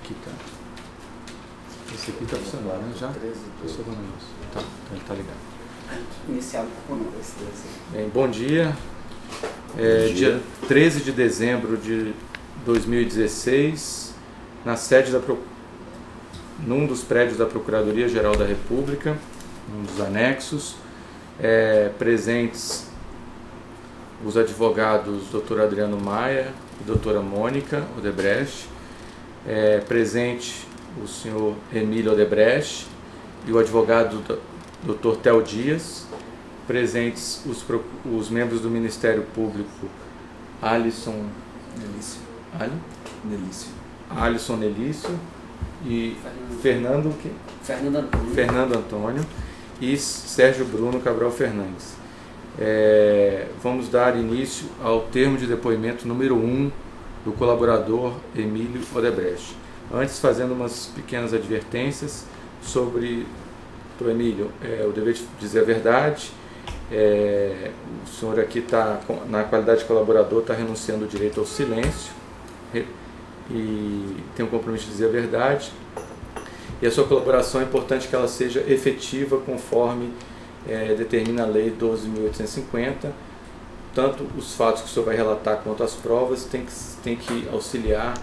Aqui tá. Esse aqui tá funcionando, né? Já? Tá, então ele tá ligado. Iniciado por esse. Bem, bom dia. Dia 13 de dezembro de 2016, na sede num dos prédios da Procuradoria-Geral da República, num dos anexos, presentes os advogados Dr. Adriano Maia e doutora Mônica Odebrecht, presente o senhor Emílio Odebrecht e o advogado Dr. Theo Dias, presentes os membros do Ministério Público Alisson Nelício e Fernando Antônio e Sérgio Bruno Cabral Fernandes. Vamos dar início ao termo de depoimento número 1 do colaborador Emílio Odebrecht. Antes, fazendo umas pequenas advertências sobre o Emílio, o dever de dizer a verdade. O senhor aqui está, na qualidade de colaborador, está renunciando o direito ao silêncio e tem o compromisso de dizer a verdade. E a sua colaboração é importante que ela seja efetiva conforme determina a Lei 12.850. Tanto os fatos que o senhor vai relatar quanto as provas tem que auxiliar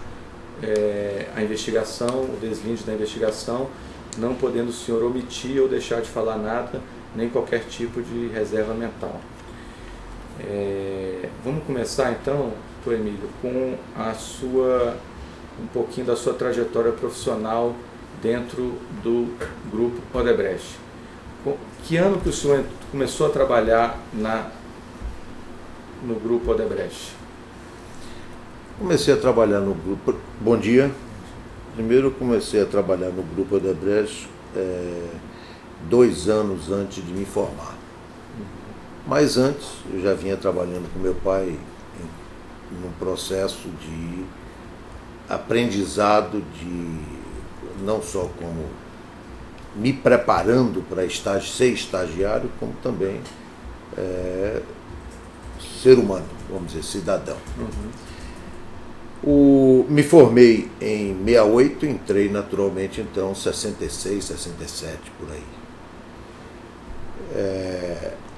a investigação, o deslinde da investigação, não podendo o senhor omitir ou deixar de falar nada, nem qualquer tipo de reserva mental. Vamos começar então, doutor Emílio, com um pouquinho da sua trajetória profissional dentro do Grupo Odebrecht. Que ano que o senhor começou a trabalhar no Grupo Odebrecht? Comecei a trabalhar no grupo. Bom dia. Primeiro eu comecei a trabalhar no Grupo Odebrecht 2 anos antes de me formar. Mas antes eu já vinha trabalhando com meu pai num processo de aprendizado, não só como me preparando para ser estagiário, como também ser humano, vamos dizer, cidadão. Me formei em 68, entrei naturalmente então 66, 67, por aí.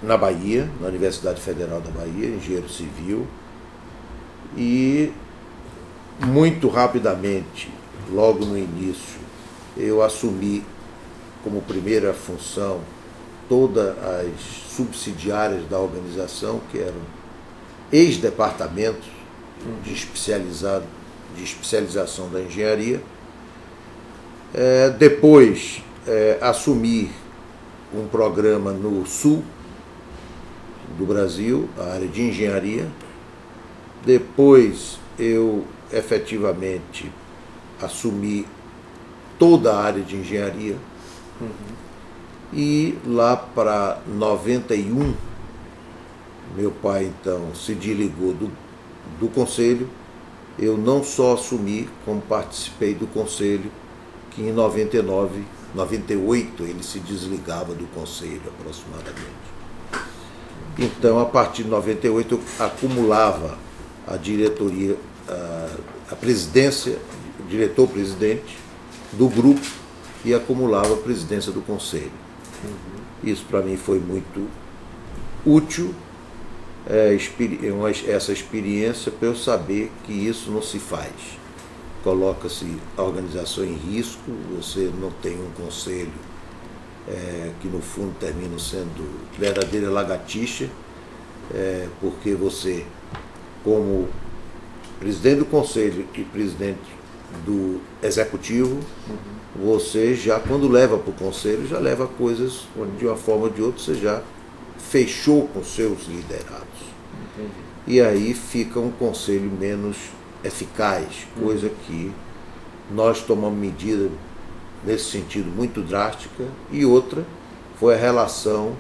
Na Bahia, na Universidade Federal da Bahia, engenheiro civil, e muito rapidamente, logo no início, eu assumi como primeira função todas as subsidiárias da organização, que eram ex-departamentos de especialização da engenharia. Depois assumi um programa no sul do Brasil, a área de engenharia. Depois eu efetivamente assumi toda a área de engenharia. E lá para 91, meu pai então se desligou do conselho. Eu não só assumi, como participei do conselho, que em 98 ele se desligava do conselho aproximadamente. Então, a partir de 98 eu acumulava a diretoria, a presidência, diretor-presidente do grupo, e acumulava a presidência do conselho. Isso para mim foi muito útil, essa experiência, para eu saber que isso não se faz. Coloca-se a organização em risco, você não tem um conselho que no fundo termina sendo verdadeira lagartixa, porque você, como presidente do conselho e presidente do executivo, você já, quando leva para o conselho, já leva coisas onde de uma forma ou de outra você já fechou com seus liderados. E aí fica um conselho menos eficaz, coisa que nós tomamos medida nesse sentido muito drástica. E outra foi a relação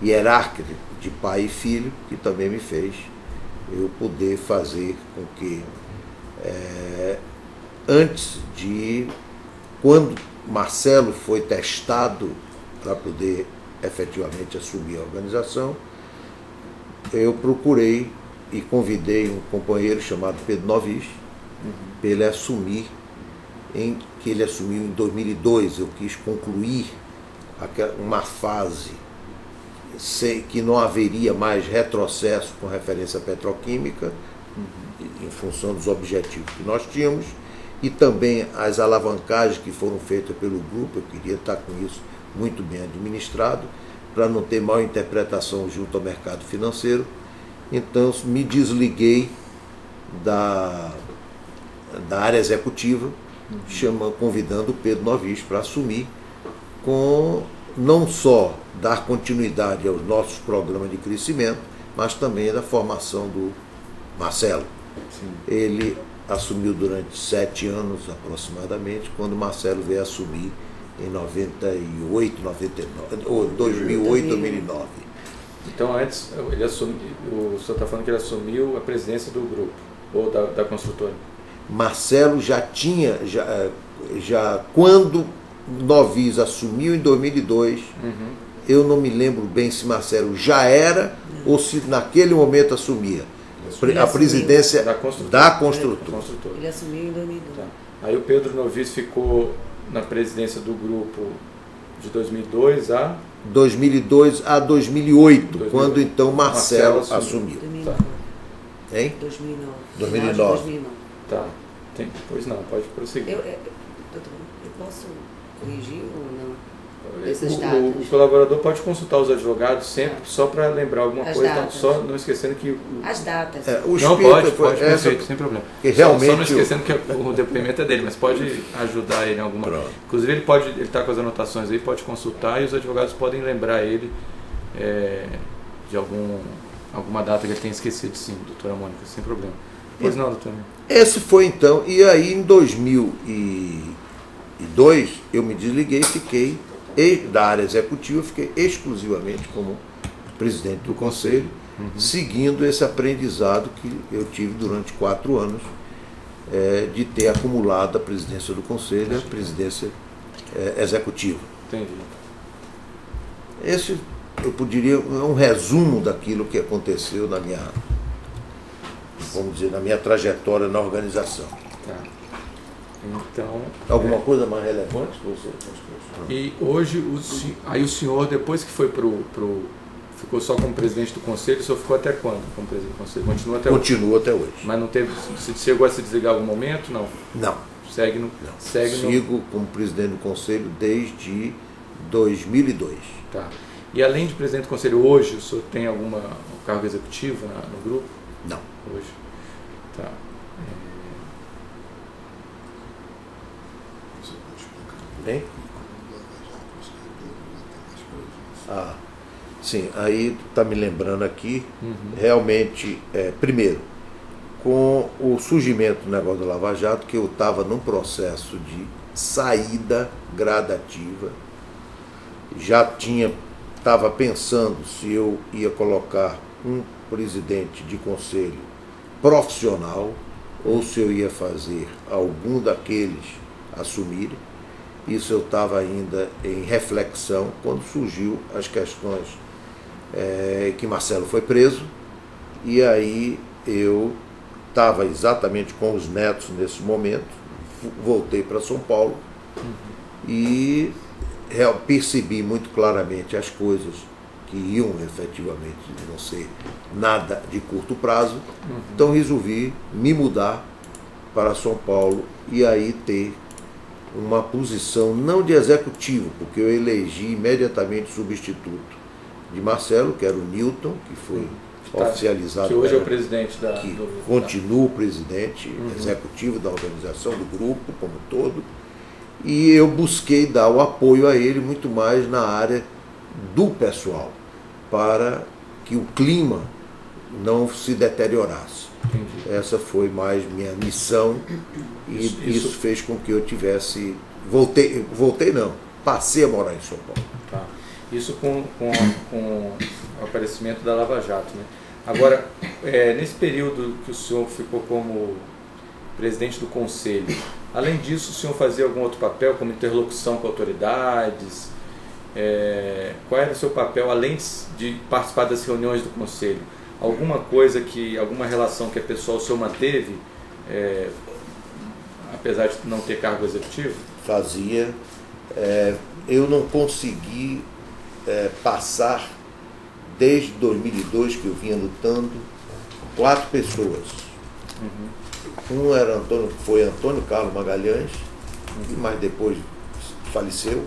hierárquica de pai e filho, que também me fez eu poder fazer com que quando Marcelo foi testado para poder efetivamente assumir a organização, eu procurei e convidei um companheiro chamado Pedro Novis para ele assumir em que ele assumiu em 2002. Eu quis concluir uma fase que não haveria mais retrocesso com referência à petroquímica, em função dos objetivos que nós tínhamos, e também as alavancagens que foram feitas pelo grupo. Eu queria estar com isso muito bem administrado, para não ter mal interpretação junto ao mercado financeiro. Então me desliguei da área executiva, convidando o Pedro Novis para assumir, com não só dar continuidade aos nossos programas de crescimento, mas também da formação do Marcelo. Sim. Ele assumiu durante 7 anos aproximadamente, quando o Marcelo veio assumir em 98, 99, ou 2008, 2009. Então antes, ele assumiu, o senhor está falando que ele assumiu a presidência do grupo, ou da construtora? Marcelo já tinha, quando Novis assumiu em 2002, eu não me lembro bem se Marcelo já era ou se naquele momento assumia a presidência da construtora. Ele assumiu em 2002. Tá. Aí o Pedro Novis ficou na presidência do grupo de 2002 a 2008, quando então Marcelo assumiu. 2009. Tá. Hein? 2009. 2009. Tá. Pois não, pode prosseguir. Eu posso corrigir ou não? Essas datas. O colaborador pode consultar os advogados sempre, só para lembrar alguma As coisa, datas. Só não esquecendo que... As datas. Não, pode, perfeito, sem problema. Realmente só não esquecendo que o depoimento é dele, mas pode ajudar ele em alguma... Pronto. Inclusive ele está com as anotações aí, pode consultar, e os advogados podem lembrar ele de alguma data que ele tenha esquecido, sim, doutora Mônica, sem problema. Pois não, doutora. Esse foi então, e aí em 2002 eu me desliguei, fiquei da área executiva, fiquei exclusivamente como presidente do conselho, seguindo esse aprendizado que eu tive durante 4 anos, de ter acumulado a presidência do conselho e a presidência executiva. Entendi. Esse, eu poderia, é um resumo daquilo que aconteceu na minha trajetória na organização. Tá. Então... Alguma coisa mais relevante que você... E hoje, o senhor, depois que foi ficou só como presidente do conselho, o senhor ficou até quando como presidente do conselho? Continua até hoje? Continua até hoje. Mas não teve... Você chegou a se desligar em algum momento? Não. Não. Sigo como presidente do conselho desde 2002. Tá. E além de presidente do conselho, hoje o senhor tem alguma cargo executivo no grupo? Não. Hoje. Tá. Bem? Sim, aí está me lembrando aqui, realmente, primeiro, com o surgimento do negócio do Lava Jato, que eu estava num processo de saída gradativa, estava pensando se eu ia colocar um presidente de conselho profissional ou se eu ia fazer algum daqueles assumirem. Isso eu estava ainda em reflexão quando surgiu as questões que Marcelo foi preso, e aí eu estava exatamente com os netos nesse momento, voltei para São Paulo e percebi muito claramente as coisas que iam efetivamente não ser nada de curto prazo, então resolvi me mudar para São Paulo e aí ter uma posição não de executivo, porque eu elegi imediatamente substituto de Marcelo, que era o Newton, que foi oficializado. Que hoje é o presidente continua o presidente executivo da organização, do grupo como um todo, e eu busquei dar o apoio a ele muito mais na área do pessoal, para que o clima não se deteriorasse. Entendi. Essa foi mais minha missão, e isso fez com que eu tivesse... Passei a morar em São Paulo. Tá. Isso com o aparecimento da Lava Jato, né? Agora, nesse período que o senhor ficou como presidente do conselho, além disso, o senhor fazia algum outro papel, como interlocução com autoridades? Qual era o seu papel, além de participar das reuniões do conselho? Alguma coisa alguma relação que a pessoa o senhor manteve apesar de não ter cargo executivo? Fazia. Eu não consegui passar, desde 2002 que eu vinha lutando, 4 pessoas. Um foi Antônio Carlos Magalhães, mas depois faleceu.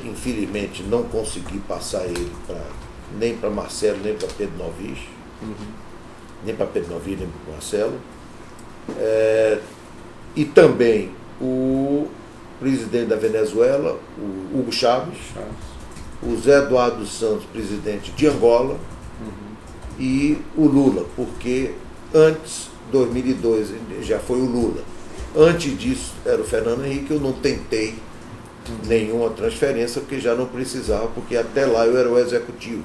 Infelizmente não consegui passar ele nem para Marcelo, nem para Pedro Novis, nem para Pedro Novis, nem para Marcelo. E também o presidente da Venezuela, o Hugo Chávez, o Zé Eduardo dos Santos, presidente de Angola, e o Lula, porque antes, 2002, já foi o Lula. Antes disso, era o Fernando Henrique. Eu não tentei nenhuma transferência, porque já não precisava, porque até lá eu era o executivo.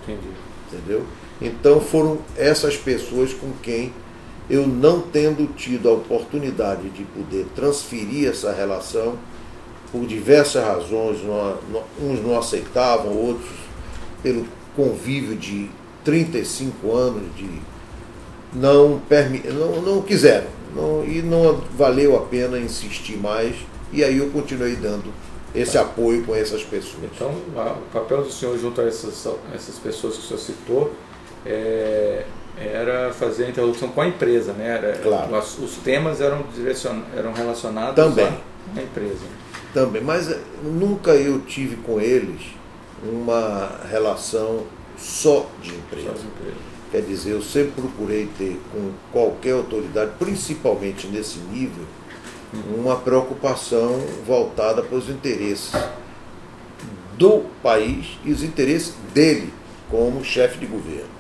Entendi. Entendeu? Então foram essas pessoas com quem eu, não tendo tido a oportunidade de poder transferir essa relação, por diversas razões, uns não aceitavam, outros pelo convívio de 35 anos, não quiseram, e não valeu a pena insistir mais, e aí eu continuei dando esse apoio com essas pessoas. Então, o papel do senhor junto a essas pessoas que o senhor citou era fazer a interlocução com a empresa, né? Claro. Os temas eram relacionados também à empresa. Também, mas nunca eu tive com eles uma relação só de empresa. Quer dizer, eu sempre procurei ter com qualquer autoridade, principalmente nesse nível, uma preocupação voltada para os interesses do país e os interesses dele como chefe de governo.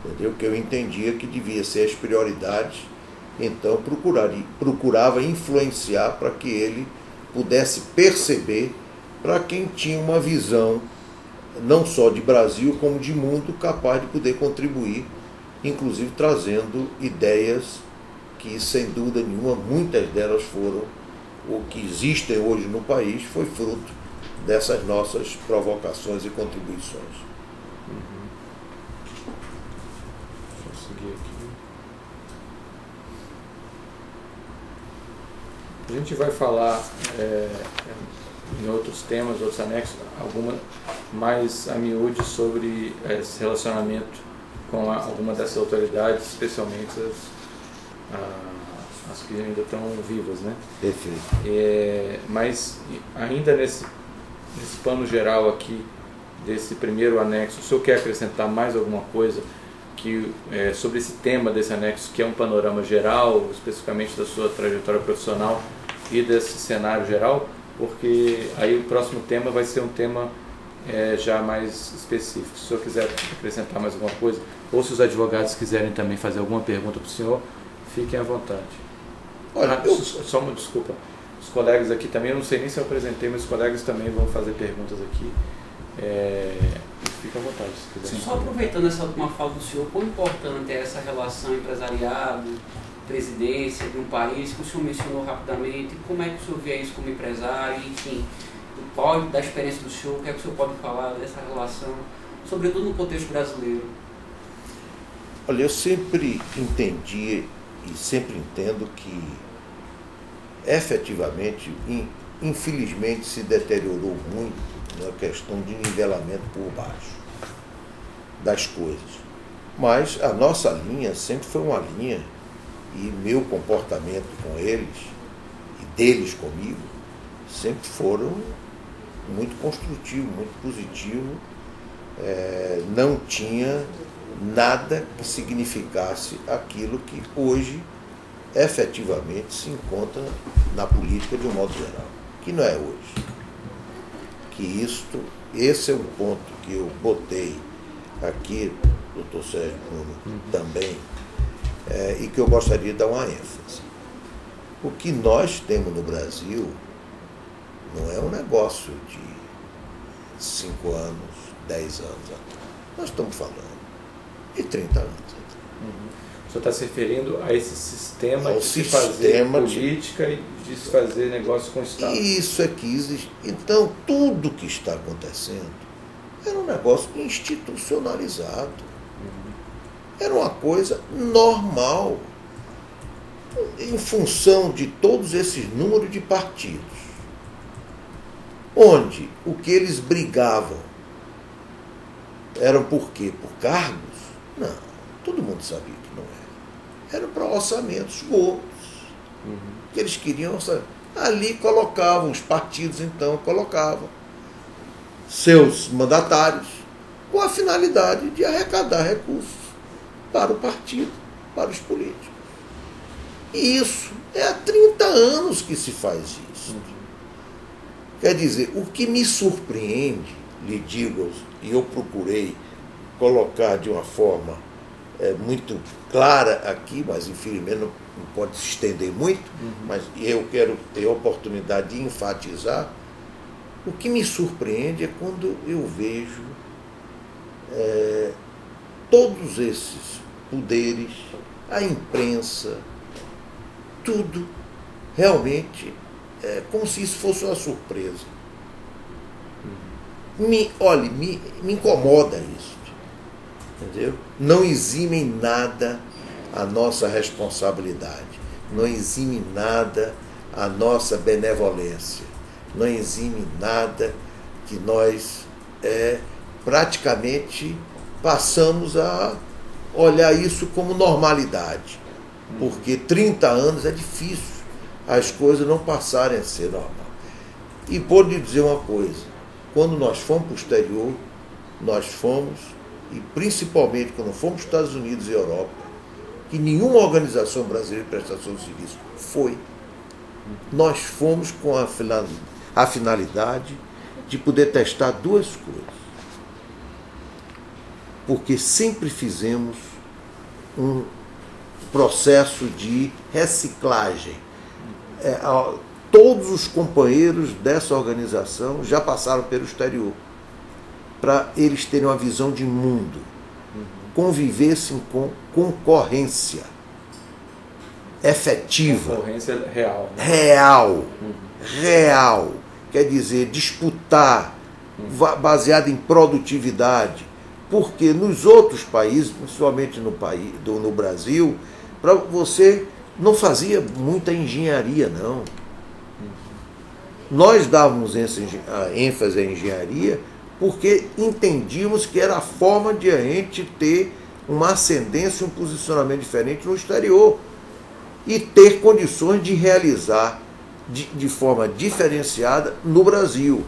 Entendeu? Que eu entendia que devia ser as prioridades, então procurava influenciar para que ele pudesse perceber, para quem tinha uma visão não só de Brasil como de mundo, capaz de poder contribuir, inclusive trazendo ideias que, sem dúvida nenhuma, muitas delas foram, o que existem hoje no país foi fruto dessas nossas provocações e contribuições. Deixa eu seguir aqui. A gente vai falar em outros temas, outros anexos, alguma mais a miúde sobre esse relacionamento com alguma dessas autoridades, especialmente as que ainda estão vivas, né? Perfeito. Mas ainda nesse plano geral aqui, desse primeiro anexo, o senhor quer acrescentar mais alguma coisa sobre esse tema desse anexo, que é um panorama geral, especificamente da sua trajetória profissional e desse cenário geral? Porque aí o próximo tema vai ser um tema já mais específico. Se o senhor quiser acrescentar mais alguma coisa, ou se os advogados quiserem também fazer alguma pergunta para o senhor, fiquem à vontade. Olha, Só uma desculpa. Os colegas aqui também, eu não sei nem se eu apresentei, mas os colegas também vão fazer perguntas aqui. Fica à vontade, se quiser. Só aproveitando essa última fala do senhor, quão importante é essa relação empresariado, presidência de um país, que o senhor mencionou rapidamente, como é que o senhor vê isso como empresário, enfim, da experiência do senhor, o que é que o senhor pode falar dessa relação, sobretudo no contexto brasileiro? Olha, eu sempre entendi e sempre entendo que efetivamente, infelizmente, se deteriorou muito na questão de nivelamento por baixo das coisas. Mas a nossa linha sempre foi uma linha, e meu comportamento com eles e deles comigo sempre foram muito construtivo, muito positivo. Não tinha nada que significasse aquilo que hoje efetivamente se encontra na política de um modo geral, que não é hoje. Esse é um ponto que eu botei aqui, doutor Sérgio Bruno, também, e que eu gostaria de dar uma ênfase. O que nós temos no Brasil não é um negócio de 5 anos, 10 anos atrás. Nós estamos falando de 30 anos atrás. O senhor está se referindo a esse sistema Ao de se sistema fazer política e de se fazer negócio com o Estado. Isso é que existe. Então, tudo que está acontecendo era um negócio institucionalizado. Era uma coisa normal. em função de todos esses números de partidos, onde o que eles brigavam eram por quê? Por cargos? Não, todo mundo sabia que não era. Era para orçamentos gordos, que eles queriam orçamento. Ali colocavam, os partidos então colocavam seus mandatários com a finalidade de arrecadar recursos para o partido, para os políticos. E isso é há 30 anos que se faz isso. Quer dizer, o que me surpreende, lhe digo, e eu procurei colocar de uma forma muito clara aqui, mas infelizmente não pode se estender muito, mas eu quero ter a oportunidade de enfatizar. O que me surpreende é quando eu vejo todos esses poderes, a imprensa, tudo realmente como se isso fosse uma surpresa. Me incomoda isso. Entendeu? Não exime em nada a nossa responsabilidade, não exime em nada a nossa benevolência, não exime em nada que nós praticamente passamos a olhar isso como normalidade, porque 30 anos é difícil as coisas não passarem a ser normal. E vou lhe dizer uma coisa, quando nós fomos para o exterior, nós fomos, e principalmente quando fomos para os Estados Unidos e Europa, que nenhuma organização brasileira de prestação de serviço foi, nós fomos com a finalidade de poder testar duas coisas. Porque sempre fizemos um processo de reciclagem. Todos os companheiros dessa organização já passaram pelo exterior, para eles terem uma visão de mundo, convivessem com concorrência efetiva. Concorrência real. Né? Real. Quer dizer, disputar, baseado em produtividade. Porque nos outros países, principalmente no Brasil, você não fazia muita engenharia, não. Nós dávamos ênfase à engenharia porque entendíamos que era a forma de a gente ter uma ascendência, um posicionamento diferente no exterior e ter condições de realizar de forma diferenciada no Brasil.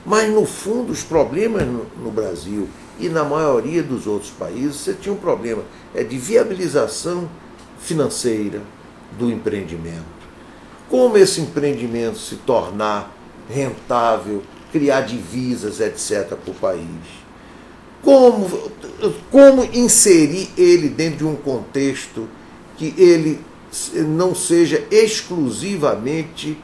Mas, no fundo, os problemas no Brasil e na maioria dos outros países, você tinha um problema de viabilização financeira do empreendimento. Como esse empreendimento se tornar rentável, criar divisas, etc., para o país. Como inserir ele dentro de um contexto que ele não seja exclusivamente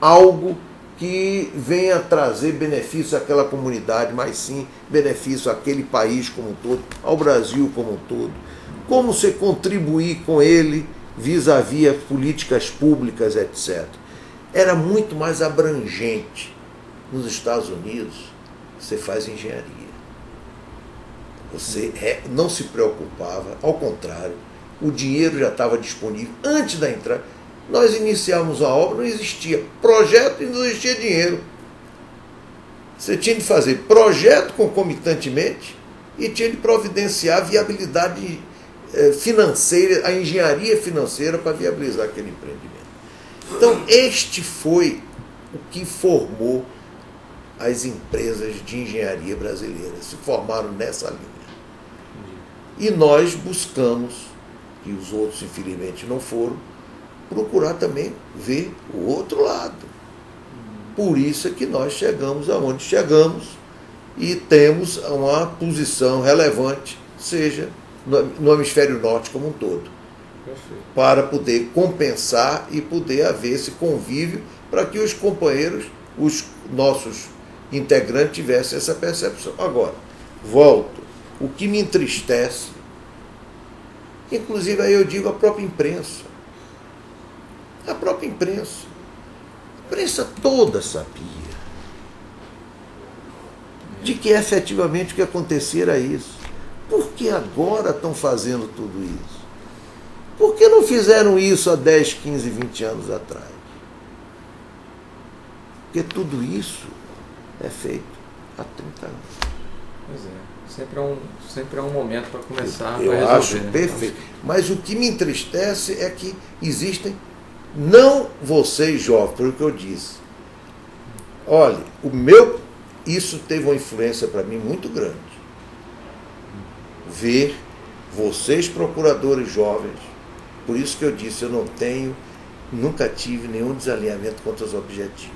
algo que venha trazer benefício àquela comunidade, mas sim benefício àquele país como um todo, ao Brasil como um todo. Como você contribuir com ele vis-à-vis políticas públicas, etc. Era muito mais abrangente. Nos Estados Unidos, você faz engenharia. Você não se preocupava, ao contrário, o dinheiro já estava disponível antes da entrada. Nós iniciamos a obra, não existia projeto e não existia dinheiro. Você tinha de fazer projeto concomitantemente e tinha de providenciar a viabilidade financeira, a engenharia financeira para viabilizar aquele empreendimento. Então, este foi o que formou as empresas de engenharia brasileiras, se formaram nessa linha. E nós buscamos, e os outros infelizmente não foram, procurar também ver o outro lado. Por isso é que nós chegamos aonde chegamos e temos uma posição relevante, seja no hemisfério norte como um todo. Perfeito. Para poder compensar e poder haver esse convívio para que os companheiros, os nossos integrantes tivessem essa percepção. Agora, volto. O que me entristece, inclusive aí eu digo a própria imprensa. A própria imprensa. A imprensa toda sabia de que efetivamente o que acontecia era isso. Por que agora estão fazendo tudo isso? Por que não fizeram isso há 10, 15, 20 anos atrás? Porque tudo isso é feito há 30 anos. Pois é. Sempre é um momento para começar a Eu resolver, acho né? perfeito. Mas o que me entristece é que existem, não vocês jovens, pelo que eu disse. Olha, isso teve uma influência para mim muito grande. Ver vocês procuradores jovens, por isso que eu disse, eu nunca tive nenhum desalinhamento contra os objetivos.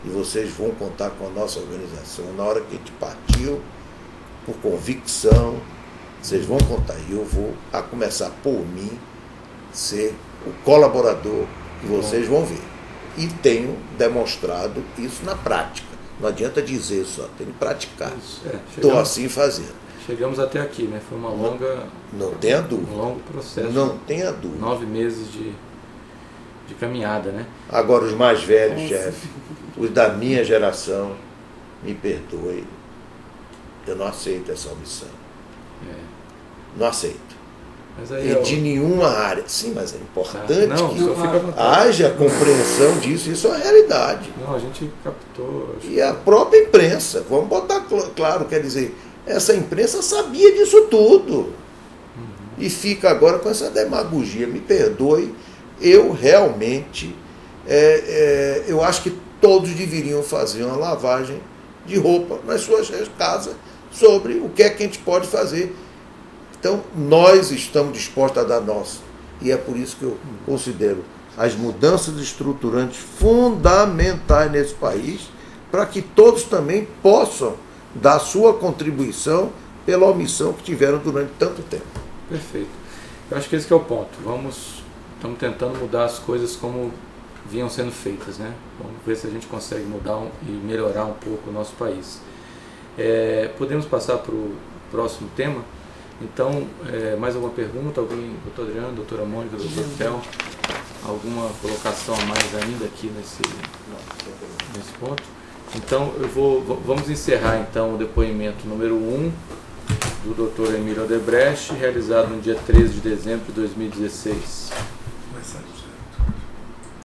E vocês vão contar com a nossa organização. Na hora que a gente partiu, por convicção, vocês vão contar. E eu vou, a começar por mim, ser o colaborador que vocês vão ver. E tenho demonstrado isso na prática. Não adianta dizer só, tenho que praticar. Estou assim fazendo. Chegamos até aqui, né? Foi uma longa... Não tenha dúvida. Um longo processo. Não tenha dúvida. 9 meses de caminhada, né? Agora, os mais velhos, chefe, os da minha geração, me perdoe, eu não aceito essa omissão. Não aceito. Mas aí E de nenhuma área. Sim, mas é importante que haja compreensão disso, isso é uma realidade. Não, a gente captou. E a própria imprensa, vamos botar claro, quer dizer, essa imprensa sabia disso tudo. E fica agora com essa demagogia. Me perdoe, eu realmente, eu acho que todos deveriam fazer uma lavagem de roupa nas suas casas sobre o que é que a gente pode fazer. Então, nós estamos dispostos a dar nosso. E é por isso que eu considero as mudanças estruturantes fundamentais nesse país, para que todos também possam dar sua contribuição pela omissão que tiveram durante tanto tempo. Perfeito. Eu acho que esse que é o ponto. Estamos tentando mudar as coisas como vinham sendo feitas, né? Vamos ver se a gente consegue mudar e melhorar um pouco o nosso país. Podemos passar para o próximo tema? Então, mais alguma pergunta? Alguém, doutor Adriano, doutora Mônica, doutor Theo? Alguma colocação a mais ainda aqui nesse ponto? Então, vamos encerrar então o depoimento número 1 do doutor Emílio Odebrecht, realizado no dia 13 de dezembro de 2016.